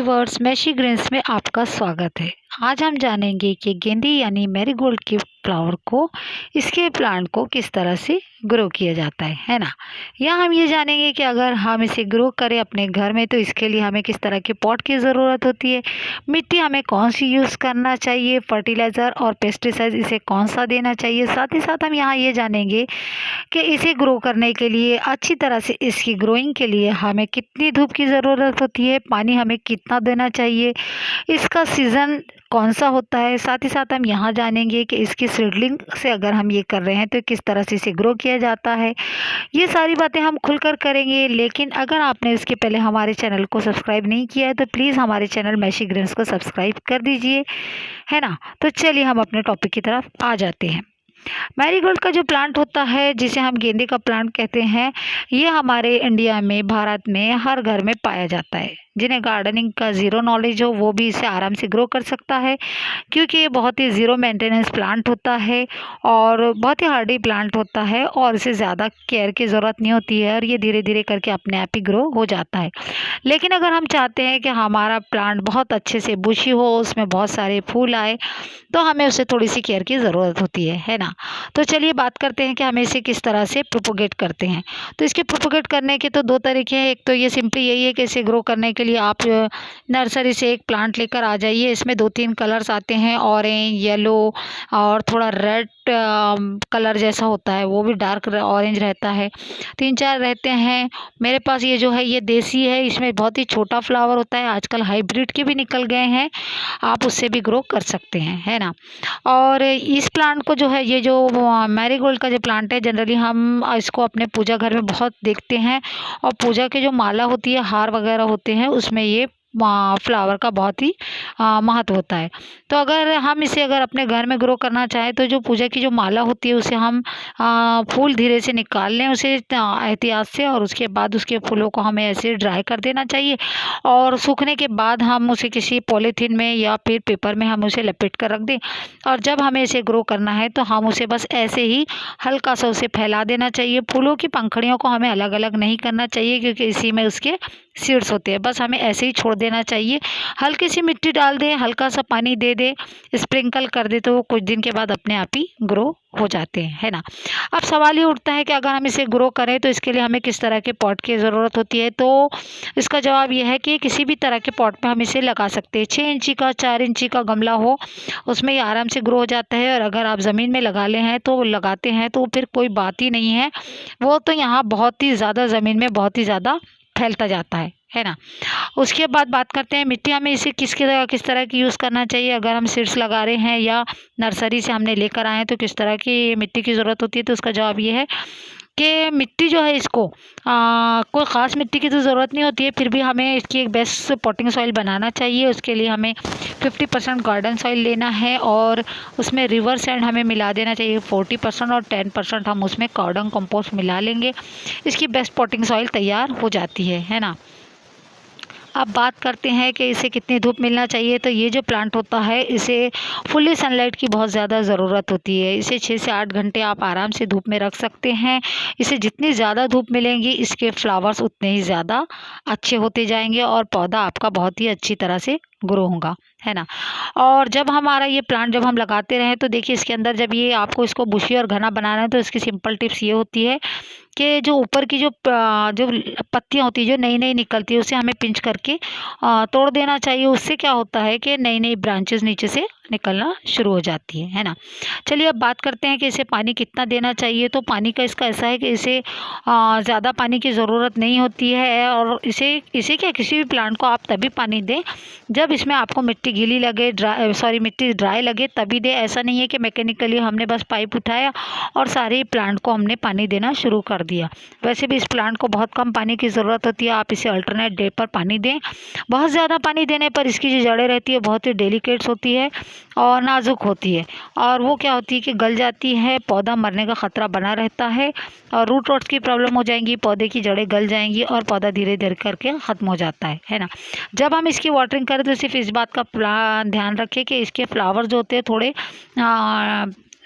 Viewers, meshy Green's में आपका स्वागत है। आज हम जानेंगे कि गेंदे यानी मैरीगोल्ड के फ्लावर को, इसके प्लांट को किस तरह से ग्रो किया जाता है ना। या हम ये जानेंगे कि अगर हम इसे ग्रो करें अपने घर में तो इसके लिए हमें किस तरह के पॉट की ज़रूरत होती है, मिट्टी हमें कौन सी यूज़ करना चाहिए, फर्टिलाइज़र और पेस्टिसाइड इसे कौन सा देना चाहिए। साथ ही साथ हम यहाँ ये जानेंगे कि इसे ग्रो करने के लिए, अच्छी तरह से इसकी ग्रोइंग के लिए हमें कितनी धूप की ज़रूरत होती है, पानी हमें कितना देना चाहिए, इसका सीज़न कौन सा होता है। साथ ही साथ हम यहाँ जानेंगे कि इसकी सीडलिंग से अगर हम ये कर रहे हैं तो किस तरह से इसे ग्रो किया जाता है। ये सारी बातें हम खुलकर करेंगे। लेकिन अगर आपने इसके पहले हमारे चैनल को सब्सक्राइब नहीं किया है तो प्लीज़ हमारे चैनल मैशी ग्रीन्स को सब्सक्राइब कर दीजिए, है ना। तो चलिए हम अपने टॉपिक की तरफ आ जाते हैं। मैरीगोल्ड का जो प्लांट होता है, जिसे हम गेंदे का प्लांट कहते हैं, ये हमारे इंडिया में, भारत में हर घर में पाया जाता है। जिन्हें गार्डनिंग का ज़ीरो नॉलेज हो वो भी इसे आराम से ग्रो कर सकता है, क्योंकि ये बहुत ही ज़ीरो मेंटेनेंस प्लांट होता है और बहुत ही हार्डी प्लांट होता है और इसे ज़्यादा केयर की ज़रूरत नहीं होती है और ये धीरे धीरे करके अपने आप ही ग्रो हो जाता है। लेकिन अगर हम चाहते हैं कि हमारा प्लांट बहुत अच्छे से बुशी हो, उसमें बहुत सारे फूल आए, तो हमें उसे थोड़ी सी केयर की ज़रूरत होती है ना। तो चलिए बात करते हैं कि हमें इसे किस तरह से प्रोपोगेट करते हैं। तो इसके प्रोपोगेट करने के तो दो तरीके हैं। एक तो ये सिंपली यही है कि इसे ग्रो करने के लिए आप नर्सरी से एक प्लांट लेकर आ जाइए। इसमें 2-3 कलर्स आते हैं, ऑरेंज, येलो और थोड़ा रेड कलर जैसा होता है, वो भी डार्क ऑरेंज रहता है। 3-4 रहते हैं। मेरे पास ये जो है ये देसी है, इसमें बहुत ही छोटा फ्लावर होता है। आजकल हाइब्रिड के भी निकल गए हैं, आप उससे भी ग्रो कर सकते हैं, है ना। और इस प्लांट को जो है, ये जो मैरीगोल्ड का जो प्लांट है, जनरली हम इसको अपने पूजा घर में बहुत देखते हैं और पूजा के जो माला होती है, हार वगैरह होते हैं, उसमें ये फ्लावर का बहुत ही महत्व होता है। तो अगर हम इसे अगर अपने घर में ग्रो करना चाहें तो जो पूजा की जो माला होती है उसे हम फूल धीरे से निकाल लें उसे एहतियात से, और उसके बाद उसके फूलों को हमें ऐसे ड्राई कर देना चाहिए और सूखने के बाद हम उसे किसी पॉलीथीन में या फिर पेपर में हम उसे लपेट कर रख दें। और जब हमें इसे ग्रो करना है तो हम उसे बस ऐसे ही हल्का सा उसे फैला देना चाहिए। फूलों की पंखुड़ियों को हमें अलग अलग नहीं करना चाहिए, क्योंकि इसी में उसके सीड्स होते हैं। बस हमें ऐसे ही छोड़ देना चाहिए। हल्की सी मिट्टी डाल दें, हल्का सा पानी दे दें, स्प्रिंकल कर दे, तो वो कुछ दिन के बाद अपने आप ही ग्रो हो जाते हैं, है ना। अब सवाल ये उठता है कि अगर हम इसे ग्रो करें तो इसके लिए हमें किस तरह के पॉट की ज़रूरत होती है। तो इसका जवाब ये है कि किसी भी तरह के पॉट में हम इसे लगा सकते हैं। 6 इंची का, 4 इंची का गमला हो, उसमें ये आराम से ग्रो हो जाता है। और अगर आप ज़मीन में लगाते हैं तो फिर कोई बात ही नहीं है, वो तो यहाँ बहुत ही ज़्यादा ज़मीन में बहुत ही ज़्यादा फैलता जाता है ना। उसके बाद बात करते हैं मिट्टी हमें इसे किस तरह की यूज़ करना चाहिए। अगर हम सीड्स लगा रहे हैं या नर्सरी से हमने लेकर आए हैं तो किस तरह की मिट्टी की ज़रूरत होती है। तो उसका जवाब ये है कि मिट्टी जो है, इसको कोई ख़ास मिट्टी की तो ज़रूरत नहीं होती है, फिर भी हमें इसकी एक बेस्ट पॉटिंग सॉइल बनाना चाहिए। उसके लिए हमें 50% गार्डन सॉइल लेना है और उसमें रिवर सैंड हमें मिला देना चाहिए 40%, और 10% हम उसमें कार्डन कंपोस्ट मिला लेंगे। इसकी बेस्ट पॉटिंग सॉइल तैयार हो जाती है ना। अब बात करते हैं कि इसे कितनी धूप मिलना चाहिए। तो ये जो प्लांट होता है, इसे फुल्ली सनलाइट की बहुत ज़्यादा ज़रूरत होती है। इसे 6 से 8 घंटे आप आराम से धूप में रख सकते हैं। इसे जितनी ज़्यादा धूप मिलेंगी, इसके फ्लावर्स उतने ही ज़्यादा अच्छे होते जाएंगे और पौधा आपका बहुत ही अच्छी तरह से ग्रो होगा, है ना। और जब हमारा ये प्लांट जब हम लगाते रहें तो देखिए, इसके अंदर जब ये आपको इसको बुशी और घना बनाना है तो इसकी सिंपल टिप्स ये होती है कि जो ऊपर की जो पत्तियाँ होती है, जो नई नई निकलती है, उसे हमें पिंच करके तोड़ देना चाहिए। उससे क्या होता है कि नई नई ब्रांचेस नीचे से निकलना शुरू हो जाती है ना। चलिए अब बात करते हैं कि इसे पानी कितना देना चाहिए। तो पानी का इसका ऐसा है कि इसे ज़्यादा पानी की ज़रूरत नहीं होती है, और इसे क्या, किसी भी प्लांट को आप तभी पानी दें जब इसमें आपको मिट्टी गीली लगे, मिट्टी ड्राई लगे, तभी दें। ऐसा नहीं है कि मैकेनिकली हमने बस पाइप उठाया और सारे प्लांट को हमने पानी देना शुरू कर दिया। वैसे भी इस प्लांट को बहुत कम पानी की ज़रूरत होती है। आप इसे अल्टरनेट डे पर पानी दें। बहुत ज़्यादा पानी देने पर इसकी जो जड़ें रहती है बहुत ही डेलिकेट्स होती है और नाजुक होती है, और वो क्या होती है कि गल जाती है, पौधा मरने का ख़तरा बना रहता है और रूट रॉट्स की प्रॉब्लम हो जाएंगी, पौधे की जड़ें गल जाएंगी और पौधा धीरे धीरे करके ख़त्म हो जाता है ना। जब हम इसकी वाटरिंग करें तो सिर्फ इस बात का ध्यान रखें कि इसके फ्लावर जो होते हैं थोड़े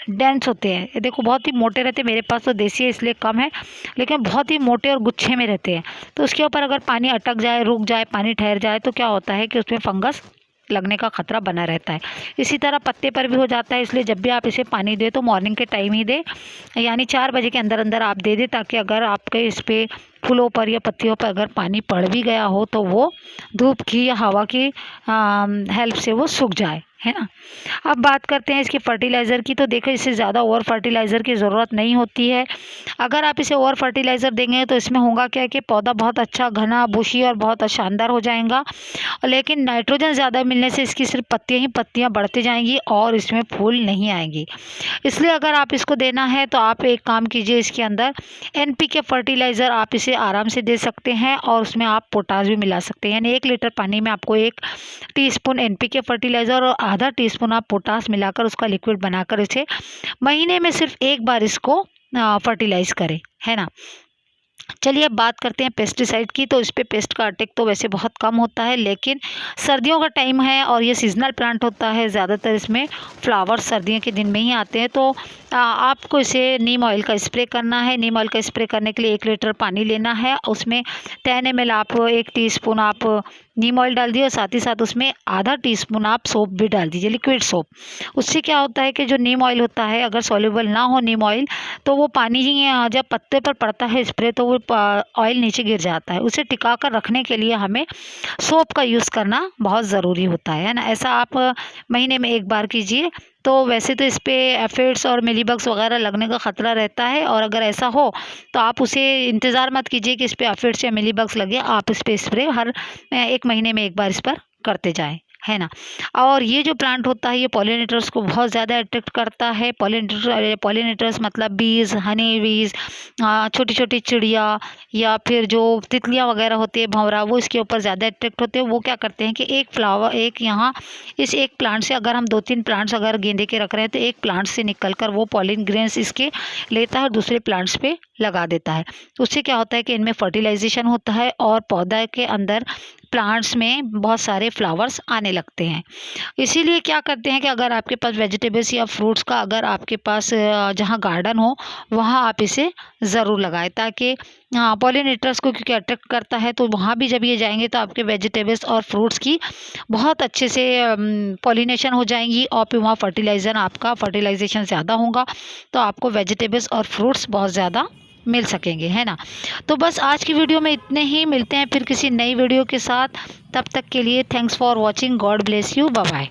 डेंस होते हैं। ये देखो बहुत ही मोटे रहते हैं, मेरे पास तो देसी है इसलिए कम है, लेकिन बहुत ही मोटे और गुच्छे में रहते हैं। तो उसके ऊपर अगर पानी अटक जाए, रुक जाए, पानी ठहर जाए तो क्या होता है कि उसमें फंगस लगने का खतरा बना रहता है। इसी तरह पत्ते पर भी हो जाता है, इसलिए जब भी आप इसे पानी दें तो मॉर्निंग के टाइम ही दें, यानी 4 बजे के अंदर अंदर आप दे दें, ताकि अगर आपके इस पे फूलों पर या पत्तियों पर अगर पानी पड़ भी गया हो तो वो धूप की या हवा की हेल्प से वो सूख जाए, है ना। अब बात करते हैं इसके फर्टिलाइज़र की। तो देखो इसे ज़्यादा ओवर फर्टिलाइज़र की ज़रूरत नहीं होती है। अगर आप इसे ओवर फर्टिलाइज़र देंगे तो इसमें होगा क्या कि पौधा बहुत अच्छा घना बुशी और बहुत शानदार हो जाएगा, लेकिन नाइट्रोजन ज़्यादा मिलने से इसकी सिर्फ पत्तियाँ ही पत्तियाँ बढ़ती जाएंगी और इसमें फूल नहीं आएंगी। इसलिए अगर आप इसको देना है तो आप एक काम कीजिए, इसके अंदर NPK फर्टिलाइज़र आप इसे आराम से दे सकते हैं और उसमें आप पोटाश भी मिला सकते हैं। यानी 1 लीटर पानी में आपको 1 टीस्पून NPK फर्टिलाइज़र और आधा टीस्पून आप पोटाश मिलाकर उसका लिक्विड बनाकर इसे महीने में सिर्फ 1 बार इसको फर्टिलाइज़ करें, है ना। चलिए अब बात करते हैं पेस्टिसाइड की। तो इस पे पेस्ट का अटैक तो वैसे बहुत कम होता है, लेकिन सर्दियों का टाइम है और ये सीजनल प्लांट होता है, ज़्यादातर इसमें फ्लावर सर्दियों के दिन में ही आते हैं। तो आपको इसे नीम ऑयल का स्प्रे करना है। नीम ऑयल का स्प्रे करने के लिए 1 लीटर पानी लेना है, उसमें 10 ml आप 1 टीस्पून आप नीम ऑयल डाल दिए और साथ ही साथ उसमें आधा टीस्पून आप सोप भी डाल दीजिए, लिक्विड सोप। उससे क्या होता है कि जो नीम ऑयल होता है, अगर सॉल्युबल ना हो नीम ऑयल तो वो पानी ही जब पत्ते पर पड़ता है स्प्रे तो वो ऑयल नीचे गिर जाता है। उसे टिका कर रखने के लिए हमें सोप का यूज़ करना बहुत ज़रूरी होता है ना। ऐसा आप महीने में 1 बार कीजिए। तो वैसे तो इस पे एफिड्स और मिलीबग्स वगैरह लगने का ख़तरा रहता है, और अगर ऐसा हो तो आप उसे इंतज़ार मत कीजिए कि इस पे एफिड्स या मिलीबग्स लगे। आप इस पे स्प्रे हर 1 महीने में 1 बार इस पर करते जाएँ, है ना। और ये जो प्लांट होता है ये पॉलिनेटर्स को बहुत ज़्यादा अट्रैक्ट करता है। पॉलिनेटर्स मतलब बीज, हनी बीज, छोटी छोटी चिड़िया या फिर जो तितलियाँ वगैरह होती है, भंवरा, वो इसके ऊपर ज़्यादा अट्रैक्ट होते हैं। वो क्या करते हैं कि एक फ्लावर एक यहाँ इस एक प्लांट से अगर हम 2-3 प्लांट्स अगर गेंदे के रख रहे हैं तो एक प्लांट से निकल कर वो पॉलिन ग्रेन्स इसके लेता है और दूसरे प्लांट्स पे लगा देता है। उससे क्या होता है कि इनमें फर्टिलाइजेशन होता है और पौधा के अंदर प्लांट्स में बहुत सारे फ्लावर्स आने लगते हैं। इसीलिए क्या करते हैं कि अगर आपके पास वेजिटेबल्स या फ्रूट्स का अगर आपके पास जहाँ गार्डन हो वहाँ आप इसे ज़रूर लगाएं, ताकि पॉलिनेटर्स को क्योंकि अट्रैक्ट करता है, तो वहाँ भी जब ये जाएंगे तो आपके वेजिटेबल्स और फ्रूट्स की बहुत अच्छे से पॉलिनेशन हो जाएंगी और फिर वहाँ फर्टिलाइजेशन ज़्यादा होगा, तो आपको वेजिटेबल्स और फ्रूट्स बहुत ज़्यादा मिल सकेंगे, है ना। तो बस आज की वीडियो में इतने ही, मिलते हैं फिर किसी नई वीडियो के साथ। तब तक के लिए thanks for watching, God bless you, bye bye.